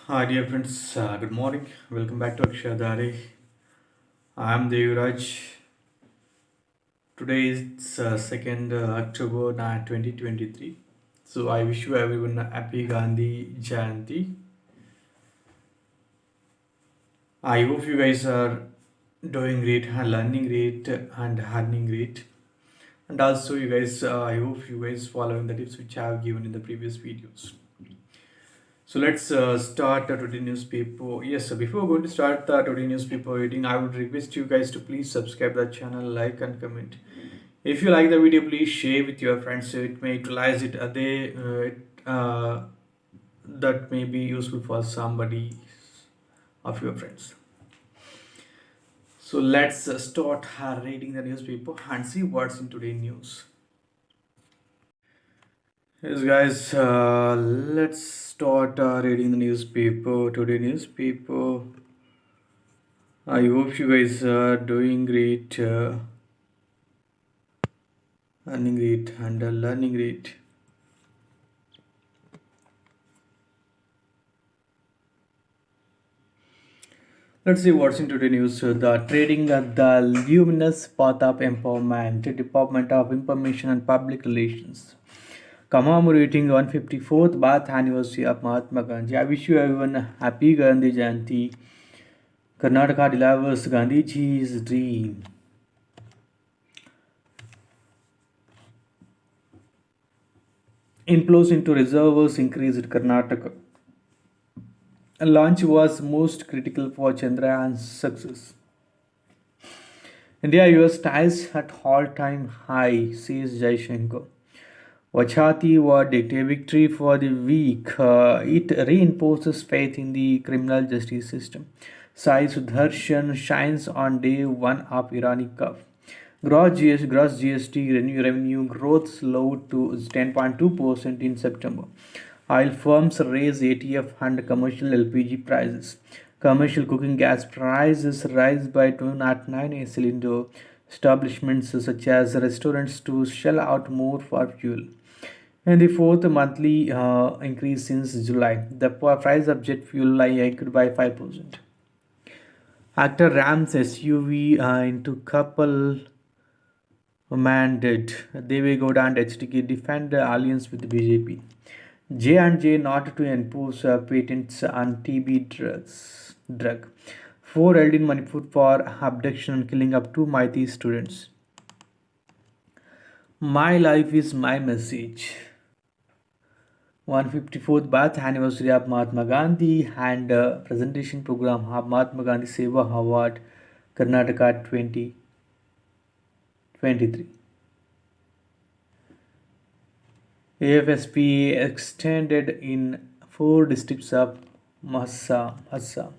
Hi, dear friends. Good morning. Welcome back to Akshadari. I'm Devraj. Today is 2nd October 2023. So, I wish you everyone a happy Gandhi Jayanti. I hope you guys are doing great and learning great and earning great. And also, you guys, I hope you guys following the tips which I have given in the previous videos. So let's start the today newspaper. Yes, so before going to start the today newspaper reading, I would request you guys to please subscribe the channel, like and comment. If you like the video, please share with your friends so it may utilize it. That may be useful for somebody of your friends. So let's start reading the newspaper and see what's in today's news. Yes, guys, let's start reading the newspaper. Today newspaper. I hope you guys are doing great, earning great, and learning great. Let's see what's in today news. The trading at the luminous path of empowerment, Department of Information and Public Relations, commemorating 154th birth anniversary of Mahatma Gandhi. I wish you everyone a happy Gandhi Jayanti. Karnataka delivers Gandhiji's dream. Inflows into reserves increased Karnataka. Launch was most critical for Chandrayaan's success. India-US ties at all-time high, says Jaishankar. Vachati verdict, a victory for the weak. It reinforces faith in the criminal justice system. Sai Sudarshan shines on day one of Irani Cup. Gross GST revenue growth slowed to 10.2% in September. Oil firms raise ATF and commercial LPG prices. Commercial cooking gas prices rise by 209 a cylinder. Establishments such as restaurants to shell out more for fuel. In the fourth monthly increase since July, the price of jet fuel hiked by 5%. Actor rams SUV into couple mandate. Devegowda and HDK defend the alliance with BJP. J&J not to enforce patents on TB drug. Four held in Manipur for abduction and killing of two Maiti students. My life is my message. 154th birth anniversary of Mahatma Gandhi and presentation program of Mahatma Gandhi Seva Award Karnataka 2023. AFSP extended in four districts of Assam.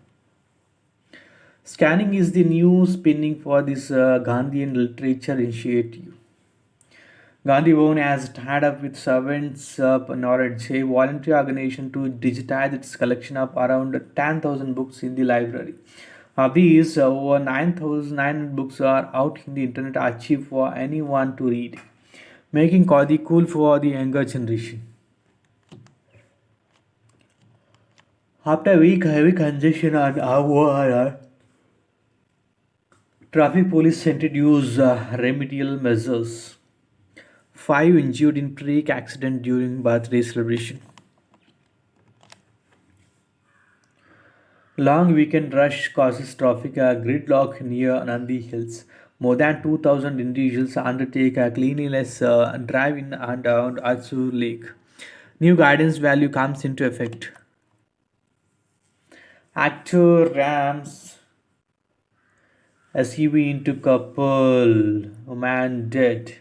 Scanning is the new spinning for this Gandhian literature initiative. Gandhi Bhavan has tied up with Servants of Knowledge, a voluntary organization to digitize its collection of around 10,000 books in the library. Of these, over 9,900 books are out in the internet archive for anyone to read, making Qadi cool for the younger generation. After a week heavy congestion on our traffic police introduced remedial measures. Five injured in freak accident during birthday celebration. Long weekend rush causes traffic gridlock near Nandi Hills. More than 2,000 individuals undertake a cleanliness drive in and around Atsu Lake. New guidance value comes into effect. Actor rams SUV into couple. A man dead.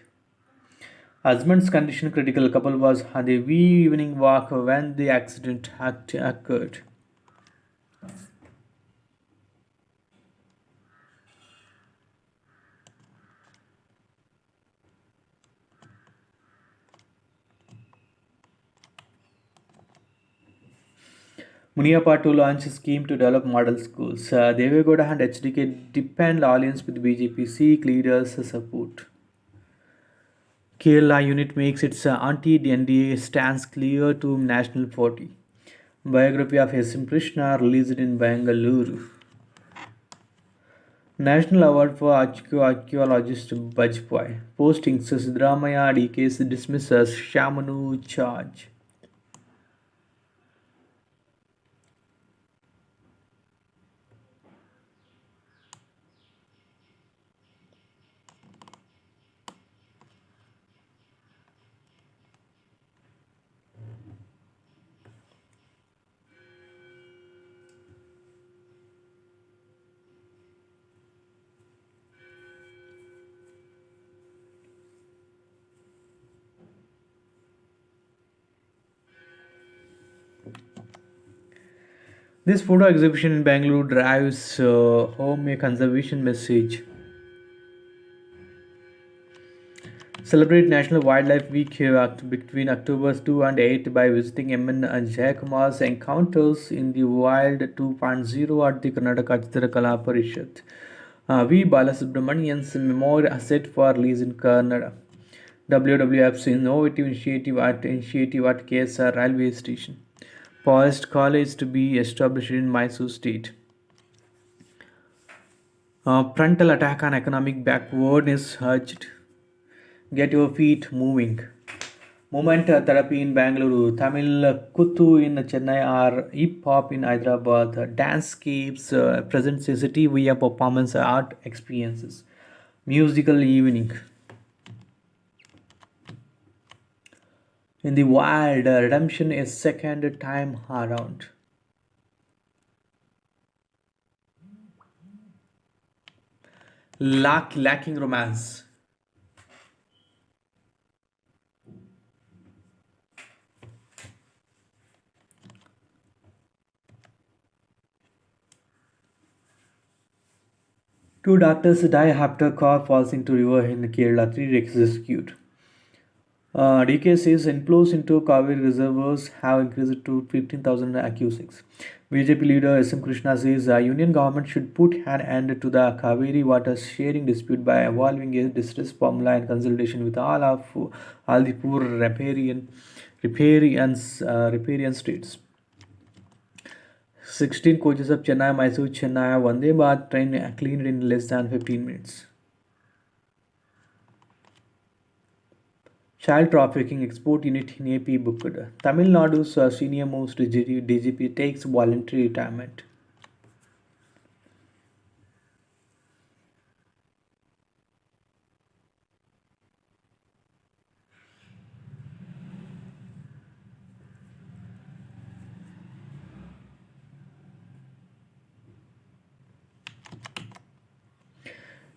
Husband's condition critical. Couple was on a wee evening walk when the accident occurred. Muniapatu launched a scheme to develop model schools. Devegowda and HDK depend alliance with BJP, seek leaders' support. Kerala unit makes its anti-NDA stance clear to national party. Biography of S.M. Krishna released in Bangalore. National Award for Archaeologist Bajpai. Postings Sidramaya DK's dismisses Shamanu charge. This photo exhibition in Bangalore drives home a conservation message. Celebrate National Wildlife Week here between October 2 and 8 by visiting MN Jaykumar's Encounters in the Wild 2.0 at the Karnataka Chitakala Parishad. V. Balasubramanian's Memorial Asset for Release in Kannada. WWF's innovative initiative at KSR Railway Station. Forest College to be established in Mysore State. Frontal attack on economic backwardness urged. Get your feet moving. Movement therapy in Bangalore, Tamil Kuttu in Chennai, or hip hop in Hyderabad. Dancescapes presents a city via performance art experiences. Musical evening. In the wild, redemption is second time around. Lacking romance. Two doctors die after car falls into river in Kerala. Three executed. DK says inflows into Kaveri reservoirs have increased to 15,000 accusations. BJP leader S.M. Krishna says the union government should put an end to the Kaveri water sharing dispute by evolving a distress formula in consultation with all the poor riparian states. 16 coaches of Chennai, Mysore, Chennai, Vande Bharat train cleaned in less than 15 minutes. Child trafficking export unit in AP booked. Tamil Nadu's senior most DGP takes voluntary retirement.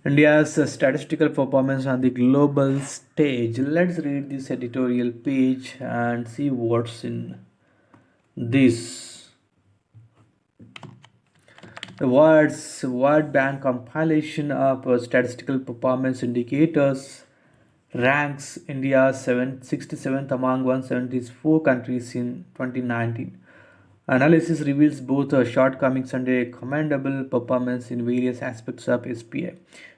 India's statistical performance on the global stage. Let's read this editorial page and see what's in this. The World Bank compilation of statistical performance indicators ranks India 67th among 174 countries in 2019. Analysis reveals both shortcomings and a commendable performance in various aspects of SPI.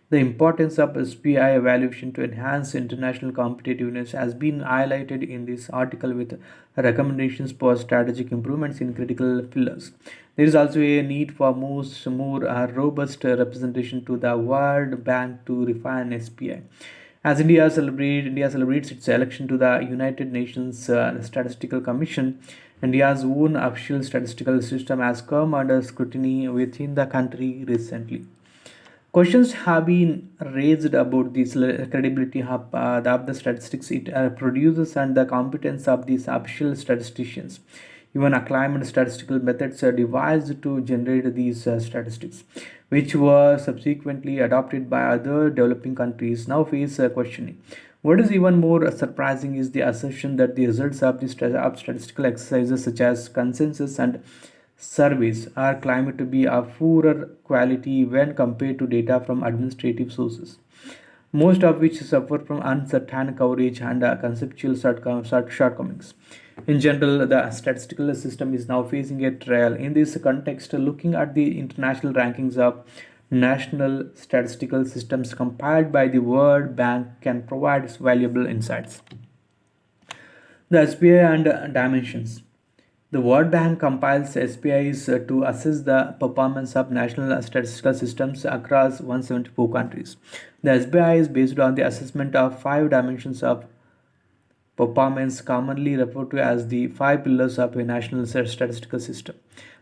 The importance of SPI evaluation to enhance international competitiveness has been highlighted in this article with recommendations for strategic improvements in critical pillars. There is also a need for more robust representation to the World Bank to refine SPI. As India celebrates its election to the United Nations Statistical Commission, India's own official statistical system has come under scrutiny within the country recently. Questions have been raised about the credibility of the statistics it produces and the competence of these official statisticians. Even acclaimed statistical methods are devised to generate these statistics, which were subsequently adopted by other developing countries, now face questioning. What is even more surprising is the assertion that the results of of statistical exercises, such as consensus and surveys, are claimed to be of poorer quality when compared to data from administrative sources, most of which suffer from uncertain coverage and conceptual shortcomings. In general, the statistical system is now facing a trial. In this context, looking at the international rankings of national statistical systems compiled by the World Bank can provide valuable insights. The SPI and dimensions. The World Bank compiles SPIs to assess the performance of national statistical systems across 174 countries. The SBI is based on the assessment of five dimensions of performance, commonly referred to as the five pillars of a national statistical system.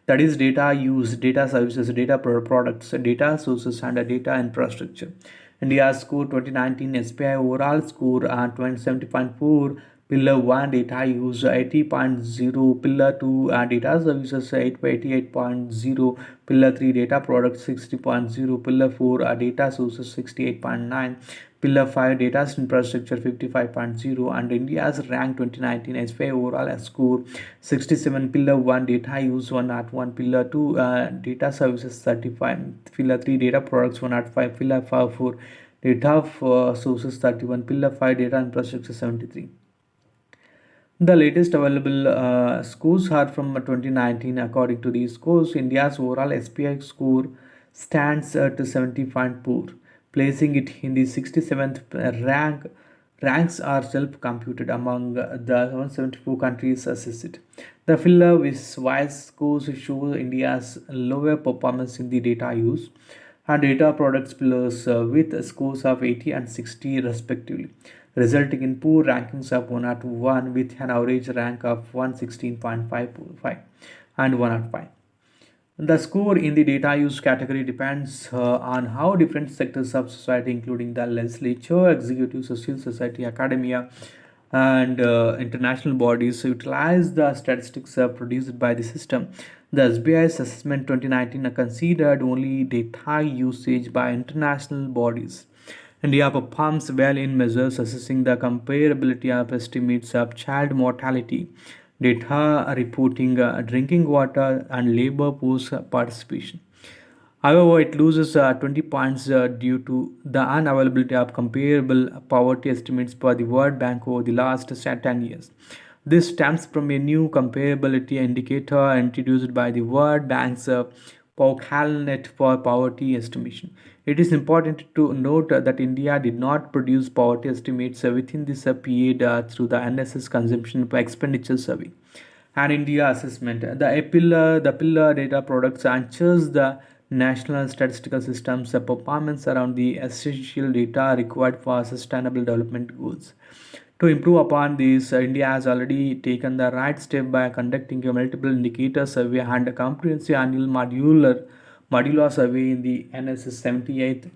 That is data use, data services, data products, data sources, and data infrastructure. India's score 2019 SPI overall score 2070.4, pillar 1 data use 80.0, pillar 2 data services 88.0, pillar 3 data products 60.0, pillar 4 data sources 68.9, pillar 5 data infrastructure 55.0, and India's rank 2019 SPI overall score 67, pillar 1 data use 101, pillar 2 data services 35, pillar 3 data products 105, pillar 4 data sources 31, pillar 5 data infrastructure 73. The latest available scores are from 2019. According to these scores, India's overall SPI score stands at 70.4, placing it in the 67th rank. Ranks are self-computed among the 174 countries assessed. The filler-wise scores show India's lower performance in the data use and data products pillars with scores of 80 and 60 respectively, resulting in poor rankings of 101 with an average rank of 116.55 and 105. The score in the data use category depends on how different sectors of society, including the legislature, executive, social society, academia, and international bodies, utilize the statistics produced by the system. The SBI's assessment 2019 considered only data usage by international bodies. India performs well in measures assessing the comparability of estimates of child mortality, data reporting, drinking water, and labor force participation. However, it loses 20 points due to the unavailability of comparable poverty estimates by the World Bank over the last 10 years. This stems from a new comparability indicator introduced by the World Bank's Powell-Net for poverty estimation. It is important to note that India did not produce poverty estimates within this period through the NSS Consumption Expenditure Survey and India assessment. The pillar data products ensures the national statistical system's performance around the essential data required for sustainable development goals. To improve upon this, India has already taken the right step by conducting a multiple indicator survey and a comprehensive annual modular survey in the NSS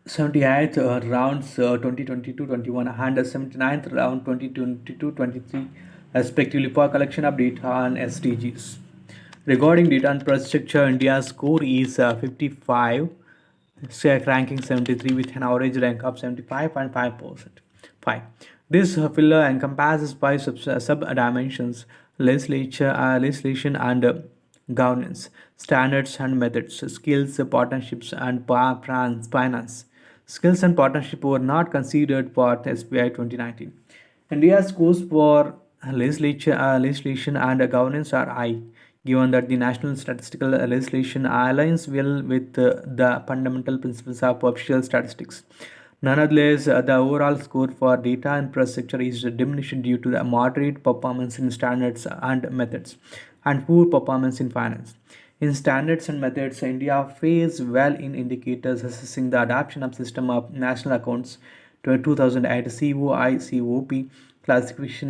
78th rounds 2022-21 and 79th round 2022-23 respectively for collection of data on SDGs. Regarding data infrastructure, India's score is 55, ranking 73 with an average rank of 75.5%. 5. This pillar encompasses five sub-dimensions: legislation and governance, standards and methods, skills, partnerships, and finance. Skills and partnership were not considered for SBI 2019. India's scores for legislation and governance are high, given that the national statistical legislation aligns well with the fundamental principles of official statistics. Nonetheless, the overall score for data infrastructure is diminished due to the moderate performance in standards and methods and poor performance in finance. In standards and methods, India fares well in indicators assessing the adoption of system of national accounts to 2008 COI COP classification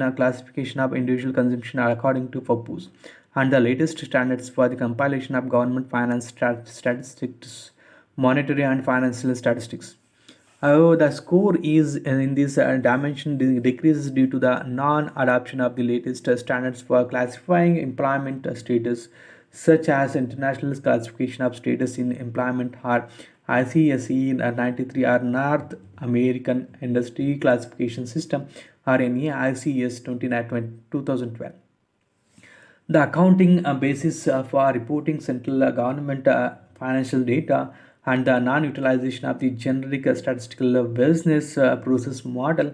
of individual consumption according to FOPUS and the latest standards for the compilation of government finance statistics, monetary and financial statistics. However, the score is in this dimension decreases due to the non-adoption of the latest standards for classifying employment status, such as International Classification of Status in Employment or ICSE 93 or North American Industry Classification System or NAICS 2012. The accounting basis for reporting central government financial data and the non-utilization of the generic statistical business process model.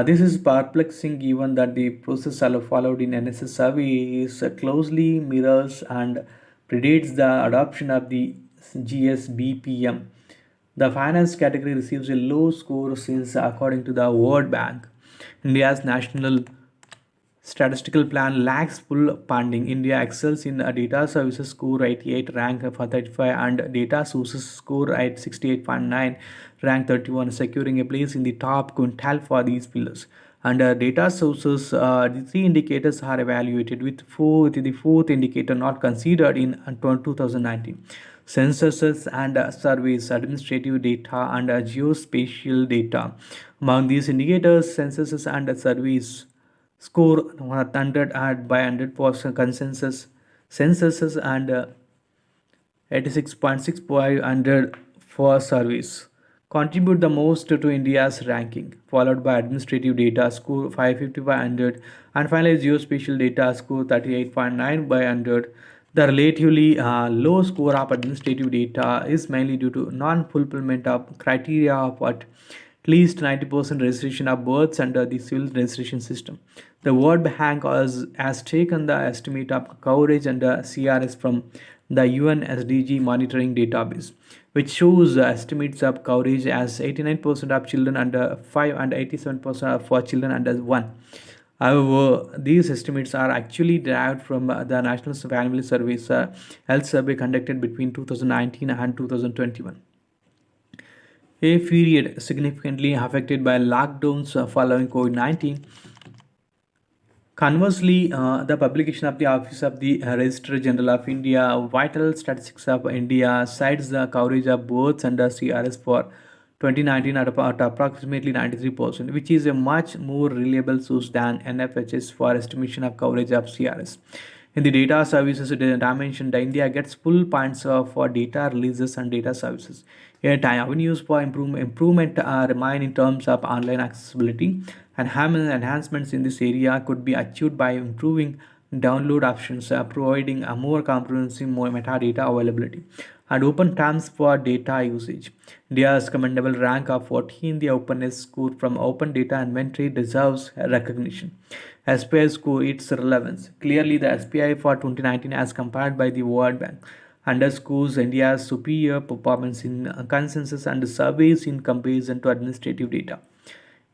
This is perplexing given that the process followed in NSS survey is closely mirrors and predates the adoption of the GSBPM. The finance category receives a low score since, according to the World Bank, India's national statistical plan lacks full funding. India excels in data services score 88, rank for 35, and data sources score at 68.9, rank 31, securing a place in the top quintile for these pillars. Under data sources, the three indicators are evaluated with the fourth indicator not considered in 2019. Censuses and surveys, administrative data, and geospatial data. Among these indicators, censuses and surveys score 100 by 100% consensus, censuses, and 86.6 by 100 for surveys. Contribute the most to India's ranking, followed by administrative data score 550 by 100, and finally geospatial data score 38.9 by 100. The relatively low score of administrative data is mainly due to non-fulfillment of criteria of at least 90% registration of births under the civil registration system. The World Bank has taken the estimate of coverage under CRS from the UN SDG monitoring database, which shows estimates of coverage as 89% of children under 5 and 87% for children under 1. However, these estimates are actually derived from the National Family Service Health Survey conducted between 2019 and 2021, a period significantly affected by lockdowns following COVID 19. Conversely, the publication of the Office of the Registrar General of India, Vital Statistics of India, cites the coverage of births under CRS for 2019 at approximately 93%, which is a much more reliable source than NFHS for estimation of coverage of CRS. In the data services dimension, the India gets full points for data releases and data services. Yet, avenues for improvement remain in terms of online accessibility, and enhancements in this area could be achieved by improving download options, providing a more comprehensive more metadata availability, and open terms for data usage. India's commendable rank of 14 in the openness score from Open Data Inventory deserves recognition. SPI score its relevance. Clearly, the SPI for 2019, as compared by the World Bank, underscores India's superior performance in consensus and surveys in comparison to administrative data.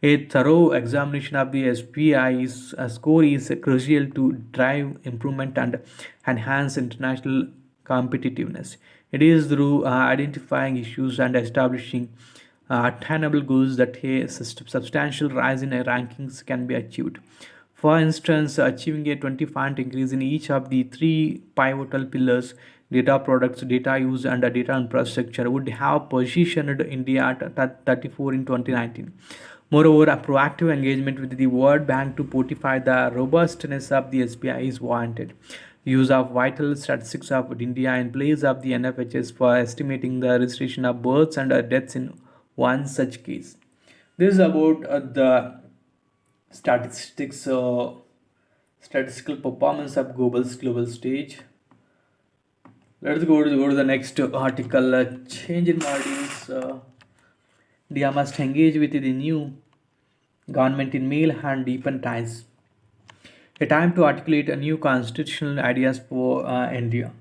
A thorough examination of the SPI's score is crucial to drive improvement and enhance international competitiveness. It is through identifying issues and establishing attainable goals that a substantial rise in rankings can be achieved. For instance, achieving a 20-point increase in each of the three pivotal pillars, data products, data use, and data infrastructure, would have positioned India at 34 in 2019. Moreover, a proactive engagement with the World Bank to fortify the robustness of the SPI is warranted. Use of vital statistics of India in place of the NFHS for estimating the registration of births and deaths in one such case. This is about the statistics, statistical performance of global stage. Let's go to the next article. Change in Maldives. India must engage with the new government in mail and deepen ties. A time to articulate a new constitutional ideas for India.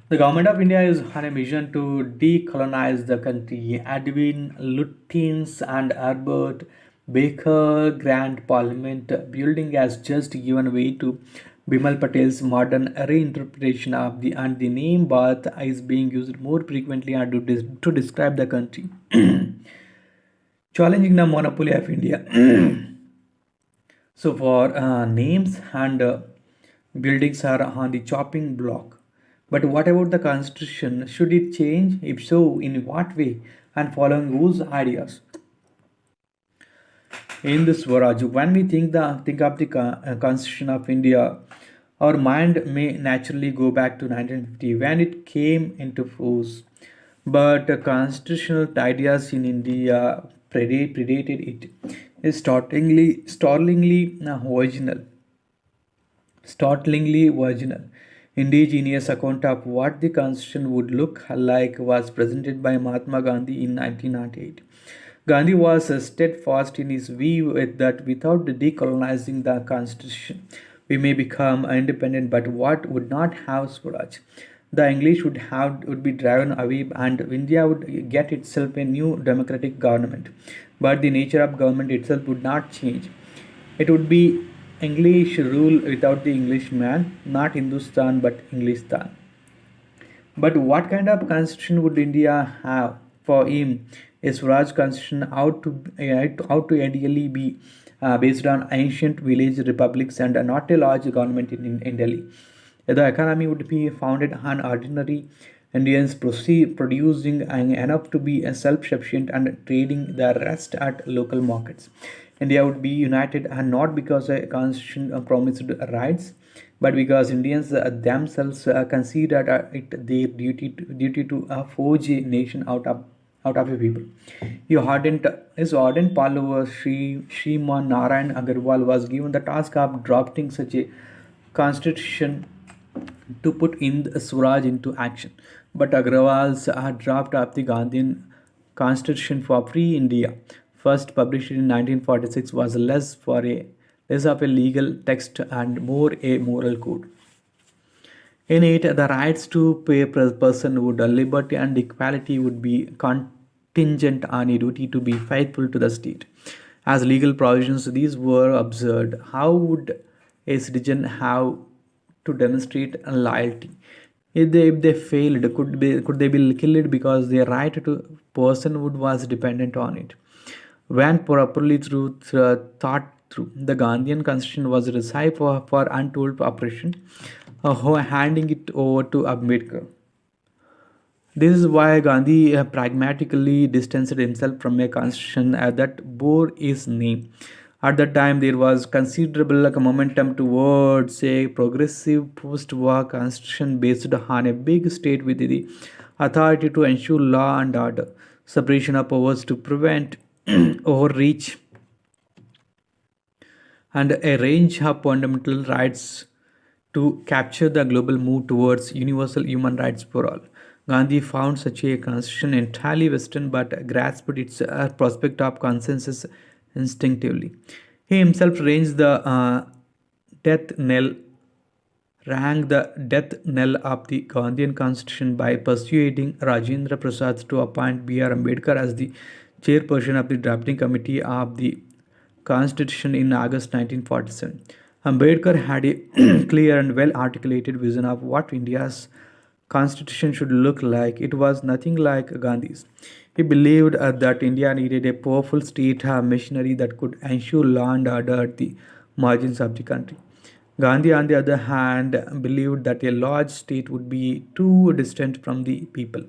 The government of India is on a mission to decolonize the country. Edwin Lutyens and Herbert Baker Grand Parliament building has just given way to Bimal Patel's modern reinterpretation of the and the name Bharat is being used more frequently and to describe the country, challenging the monopoly of India. So, for names and buildings are on the chopping block. But what about the constitution? Should it change? If so, in what way? And following whose ideas? In this Swaraj, when we think of the Constitution of India, our mind may naturally go back to 1950 when it came into force. But constitutional ideas in India predated it. Is startlingly original. Startlingly original. Indigenous account of what the constitution would look like was presented by Mahatma Gandhi in 1998. Gandhi was steadfast in his view that without decolonizing the constitution, we may become independent, but what would not have Swaraj? the English would be driven away, and India would get itself a new democratic government. But the nature of government itself would not change. It would be English rule without the Englishman, not Hindustan but Englistan. But what kind of constitution would India have? For him, a Swaraj constitution ought to ideally be based on ancient village republics and not a large government in Delhi. The economy would be founded on ordinary Indians producing enough to be self-sufficient and trading the rest at local markets. India would be united, and not because a constitution promised rights, but because Indians themselves considered it their duty to forge a nation out of a people. His ardent follower Shriman Narayan Agarwal was given the task of drafting such a constitution to put in the Swaraj into action. But Agrawal's draft of the Gandhian Constitution for Free India, first published in 1946, was less of a legal text and more a moral code. In it, the rights to pay per personhood, liberty, and equality would be contingent on a duty to be faithful to the state. As legal provisions, these were absurd. How would a citizen have to demonstrate loyalty? If they failed, could they be killed because their right to personhood was dependent on it? When properly thought through, the Gandhian constitution was a recipe for untold oppression, handing it over to Ambedkar. This is why Gandhi pragmatically distanced himself from a constitution that bore his name. At that time, there was considerable momentum towards a progressive post-war constitution based on a big state with the authority to ensure law and order, separation of powers to prevent overreach, and a range of fundamental rights to capture the global move towards universal human rights for all. Gandhi found such a constitution entirely Western but grasped its prospect of consensus instinctively. He himself death knell, rang the death knell of the Gandhian constitution by persuading Rajendra Prasad to appoint B.R. Ambedkar as the chairperson of the drafting committee of the constitution in August 1947. Ambedkar had a clear and well articulated vision of what India's constitution should look like. It was nothing like Gandhi's. He believed that India needed a powerful state machinery that could ensure law and order at the margins of the country. Gandhi, on the other hand, believed that a large state would be too distant from the people.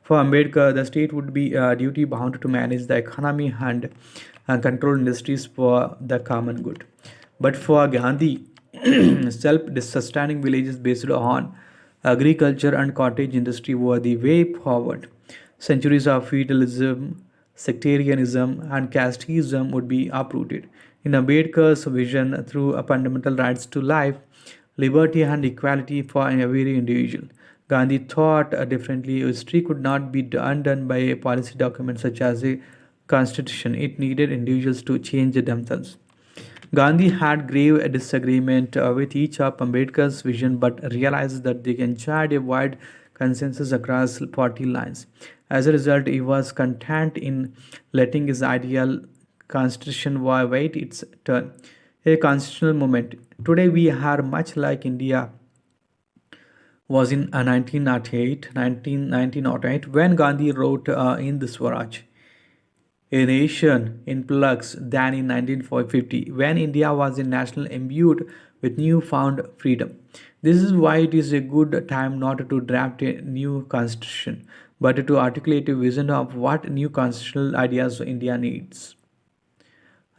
For Ambedkar, the state would be duty bound to manage the economy and control industries for the common good. But for Gandhi, self-sustaining villages based on agriculture and cottage industry were the way forward. Centuries of feudalism, sectarianism, and casteism would be uprooted. In Ambedkar's vision, through a fundamental rights to life, liberty, and equality for every individual. Gandhi thought differently. History could not be undone by a policy document such as a constitution. It needed individuals to change themselves. Gandhi had grave disagreement with each of Ambedkar's vision but realized that they enjoyed a wide consensus across party lines. As a result, he was content in letting his ideal constitution wait its turn. A constitutional moment. Today we are much like India was in 1908 when Gandhi wrote in the Swaraj, a nation in flux than in 1950 when India was a national imbued with newfound freedom. This is why it is a good time not to draft a new constitution but to articulate a vision of what new constitutional ideas India needs.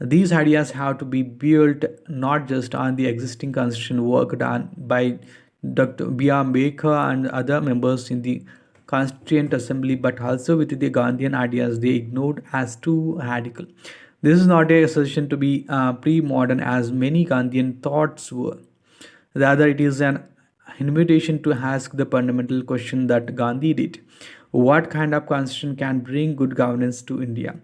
These ideas have to be built not just on the existing constitution worked on by Dr. B.R. Ambedkar and other members in the Constituent Assembly, but also with the Gandhian ideas they ignored as too radical. This is not a suggestion to be pre-modern as many Gandhian thoughts were. Rather, it is an invitation to ask the fundamental question that Gandhi did. What kind of constitution can bring good governance to India?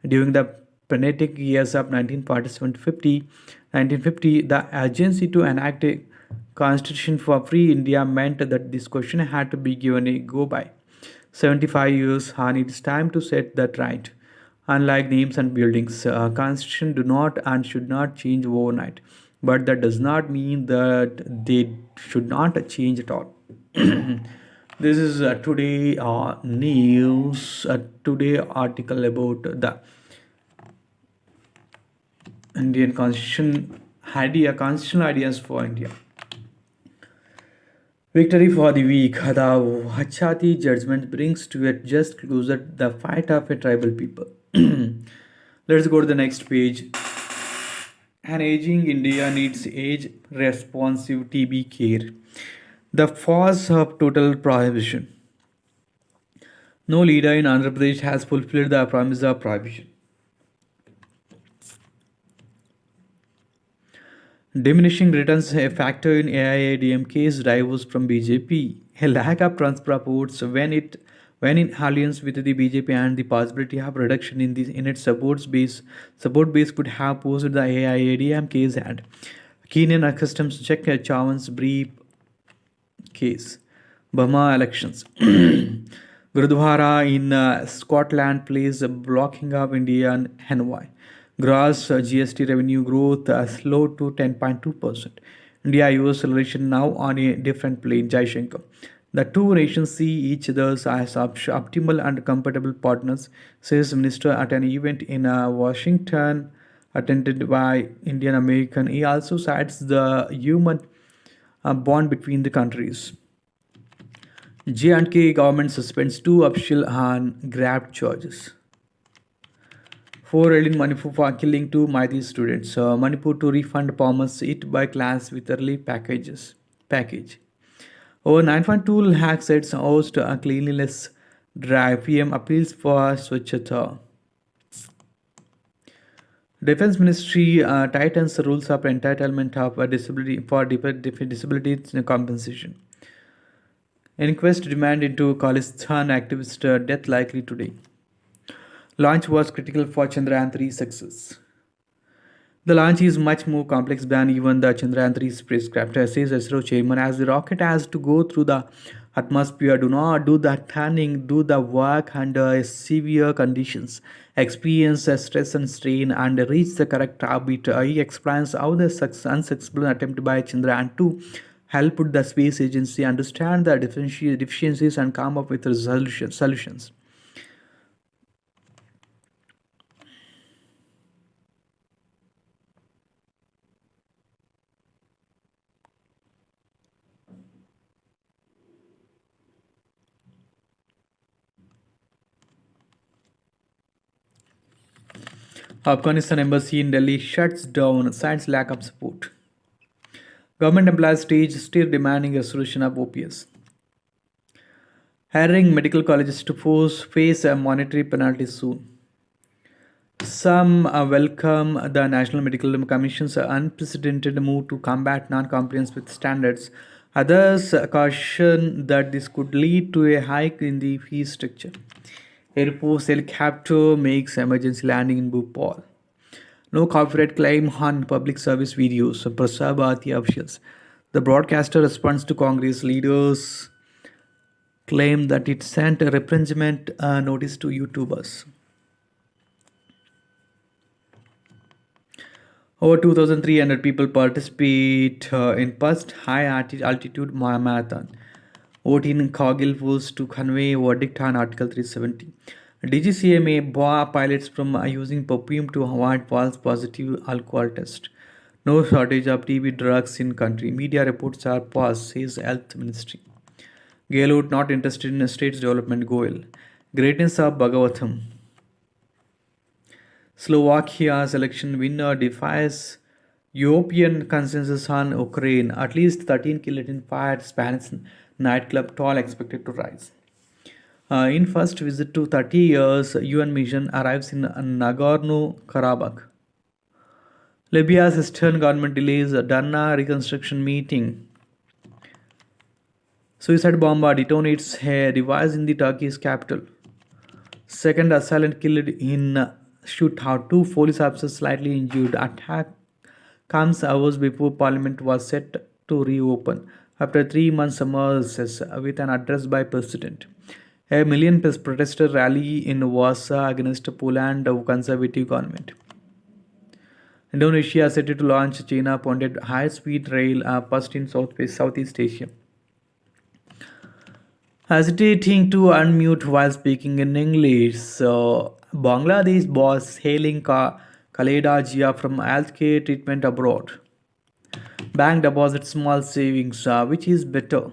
During the frenetic years of 1947 to 1950, the urgency to enact a Constitution for Free India meant that this question had to be given a go by. 75 years, and it's time to set that right. Unlike names and buildings, constitution do not and should not change overnight. But that does not mean that they should not change at all. This is today news, today article about the Indian constitution constitutional ideas for India. Victory for the weak. The Hachati judgment brings to a just closer the fight of a tribal people. Let's go to the next page. An aging India needs age responsive TB care. The force of total prohibition. No leader in Andhra Pradesh has fulfilled the promise of prohibition. Diminishing returns a factor in AIADMK's divorce from BJP. A lack of transports when in alliance with the BJP and the possibility of reduction in its support base could have posed the AIADMK's hand. Kenyan customs check Chavan's brief case. Burma elections. Gurdwara in Scotland plays a blocking of Indian envoy. Gross GST revenue growth slowed to 10.2%. India-US relation now on a different plane, Jaishankar. The two nations see each other as optimal and compatible partners, says Minister at an event in Washington attended by Indian American. He also cites the human bond between the countries. J&K government suspends two officials on grabbed charges. 4 held in Manipur for killing two Maithili students. Manipur to refund promise hit by class with early package. Over 9.2 lakh sites host a cleanliness drive. PM appeals for Swachhata. Defense Ministry tightens the rules of entitlement of disability for disability compensation. Inquest demand into Khalistan activist death likely today. Launch was critical for Chandrayaan 3 success. The launch is much more complex than even the Chandrayaan 3 spacecraft, says ISRO chairman. As the rocket has to go through the atmosphere, do not do the turning, do the work under severe conditions, experience stress and strain, and reach the correct orbit. He explains how the unsuccessful attempt by Chandrayaan 2 helped the space agency understand the deficiencies and come up with solutions. Afghanistan embassy in Delhi shuts down, cites lack of support. Government employees stage still demanding a solution of OPS. Hiring medical colleges to face a monetary penalty soon. Some welcome the National Medical Commission's unprecedented move to combat non-compliance with standards. Others caution that this could lead to a hike in the fee structure. Air Force helicopter makes emergency landing in Bhopal. No copyright claim on public service videos, Prasar Bharati officials. The broadcaster responds to Congress leaders' claim that it sent a reprimand notice to YouTubers. Over 2,300 people participate in first high altitude marathon. Vote in Kargil was to convey verdict on Article 370. DGCA may bar pilots from using perfume to avoid false positive alcohol test. No shortage of TB drugs in country. Media reports are paused, says Health Ministry. Gehlot not interested in state's development goal. Greatness of Bhagavatham. Slovakia's election winner defies European consensus on Ukraine. At least 13 killed in fire Spanish nightclub. Toll expected to rise. In first visit to 30 years, UN mission arrives in Nagorno-Karabakh. Libya's eastern government delays a Darna reconstruction meeting. Suicide bomber detonates a device in the Turkey's capital. Second assailant killed in shootout. Two police officers slightly injured. Attack comes hours before parliament was set to reopen after 3 months summer recess with an address by President. A million protesters rally in Warsaw against Poland conservative government. Indonesia set to launch China-funded high-speed rail first in Southeast Asia. Hesitating to unmute while speaking in English. So, Bangladesh boss hailing Khaleda Jia from healthcare treatment abroad. Bank deposit small savings, which is better.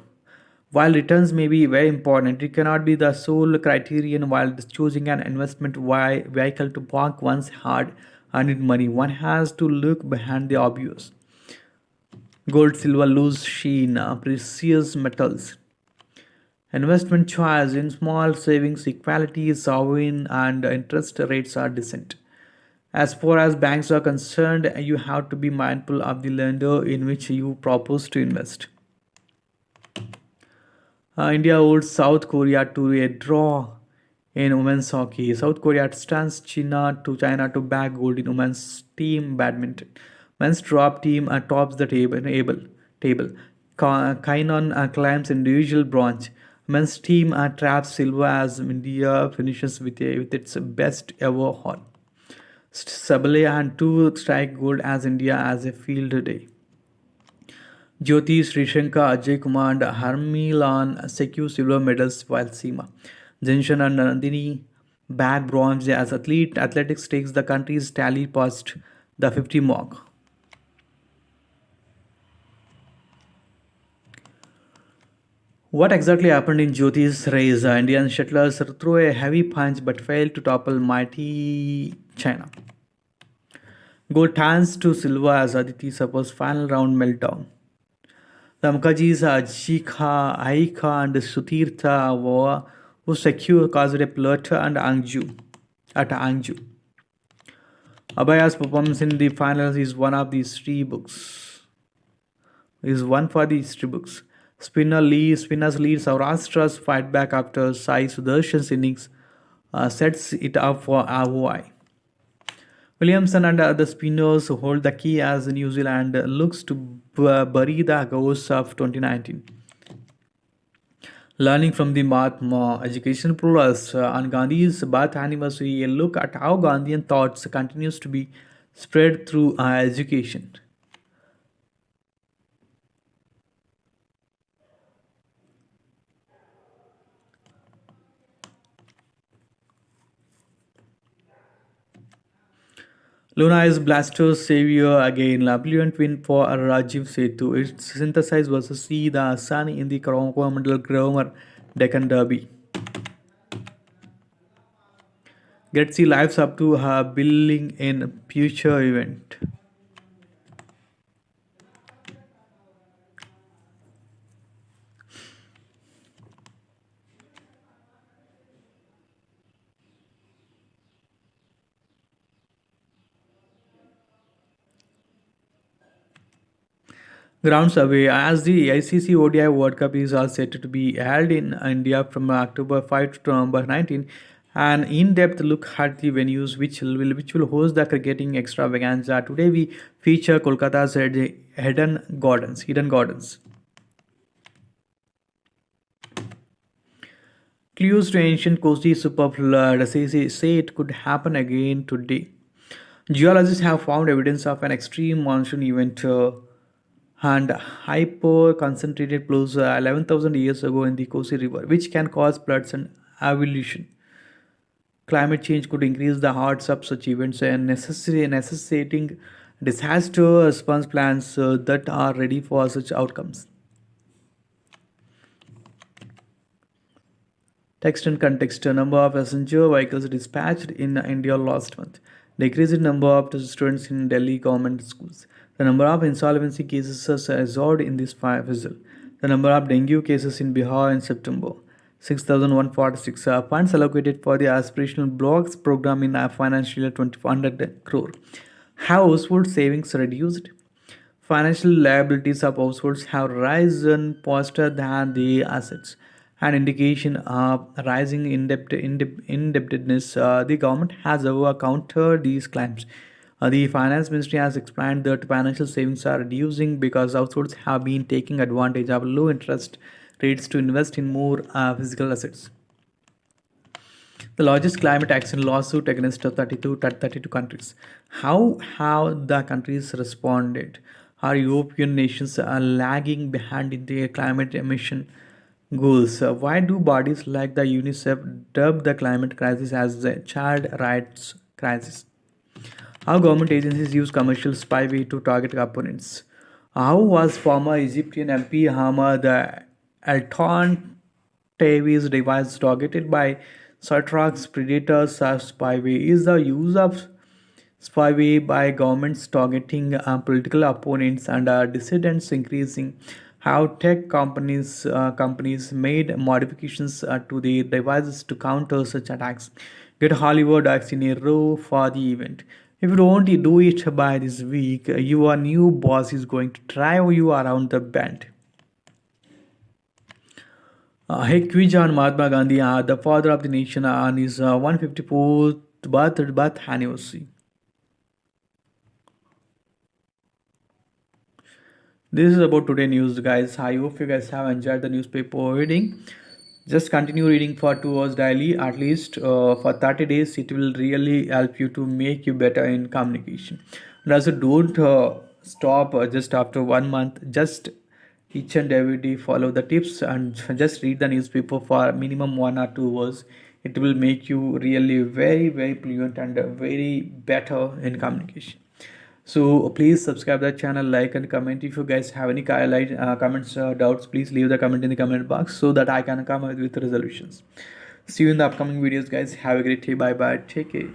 While returns may be very important, it cannot be the sole criterion while choosing an investment vehicle to park one's hard earned money. One has to look behind the obvious. Gold, silver, loose sheen, precious metals. Investment choice in small savings equality is sovereign and interest rates are decent. As far as banks are concerned, you have to be mindful of the lender in which you propose to invest. India holds South Korea to a draw in women's hockey. South Korea stands China to back gold in women's team badminton. Men's drop team tops the table. Kainon climbs individual bronze. Men's team traps silver as India finishes with its best ever haul. Sabale and two strike gold as India as a field day. Jyoti, Srishankar, Ajay Kumar, and Harmilan secure silver medals while Seema, Jinshan and Nandini bag bronze as athletics takes the country's tally past the 50 mark. What exactly happened in Jyoti's race? Indian shuttlers threw a heavy punch but failed to topple mighty China. Gold turns to silver as Aditi suffers final round meltdown. The Mukherjees, Jika, Aika, and Sutirtha were who secured caused a flutter and Angju. Abhaya's performance in the finals is one of these three books. Is one for these three books. Spinners lead Saurashtra's fight back after Sai Sudarshan's innings sets it up for ROI. Williamson and other spinners hold the key as New Zealand looks to bury the ghosts of 2019. Learning from the Mahatma Education Plus on Gandhi's birth anniversary, a look at how Gandhian thoughts continues to be spread through education. Luna is Blaster's savior again. Brilliant win for Rajiv Setu. It's synthesized versus C. The Asani in the Coromandel Gromer Deccan Derby. Getsi lives up to her billing in future event. Grounds away as the ICC ODI World Cup is all set to be held in India from October 5 to November 19. An in-depth look at the venues which will host the cricketing extravaganza. Today we feature Kolkata's Hidden Gardens. Clues to ancient coastal superflood say it could happen again today. Geologists have found evidence of an extreme monsoon event and hyper concentrated flows 11,000 years ago in the Kosi River, which can cause floods and evolution. Climate change could increase the odds of such events and necessitating disaster response plans that are ready for such outcomes. Text and context. A number of passenger vehicles dispatched in India last month. Decreased number of students in Delhi government schools. The number of insolvency cases has soared in this fizzle. The number of dengue cases in Bihar in September. 6,146 funds allocated for the aspirational blocks program in financial year 2,400 crore. Household savings reduced. Financial liabilities of households have risen faster than the assets, an indication of rising indebtedness. The government has over countered these claims. The finance ministry has explained that financial savings are reducing because households have been taking advantage of low interest rates to invest in more physical assets. The largest climate action lawsuit against 32 countries. How have the countries responded? Are European nations lagging behind in their climate emission goals? Why do bodies like the UNICEF dub the climate crisis as the child rights crisis? How government agencies use commercial spyware to target opponents? How was former Egyptian MP Hamad Alton Tavi's device targeted by Sartrax predators as spyware? Is the use of spyware by governments targeting political opponents and dissidents increasing? How tech companies made modifications to their devices to counter such attacks? Get Hollywood acts in a row for the event. If you don't do it by this week, your new boss is going to drive you around the bend. Hey, quiz on Mahatma Gandhi, the father of the nation, on his 154th birth anniversary. This is about today news, guys. I hope you guys have enjoyed the newspaper reading. Just continue reading for 2 hours daily, at least for 30 days. It will really help you to make you better in communication. And also, don't stop just after 1 month. Just each and every day follow the tips and just read the newspaper for minimum 1 or 2 hours. It will make you really very fluent and very better in communication. So please subscribe the channel, like and comment. If you guys have any comments, doubts, please leave the comment in the comment box so that I can come up with resolutions. See you in the upcoming videos, guys. Have a great day. Bye bye. Take care.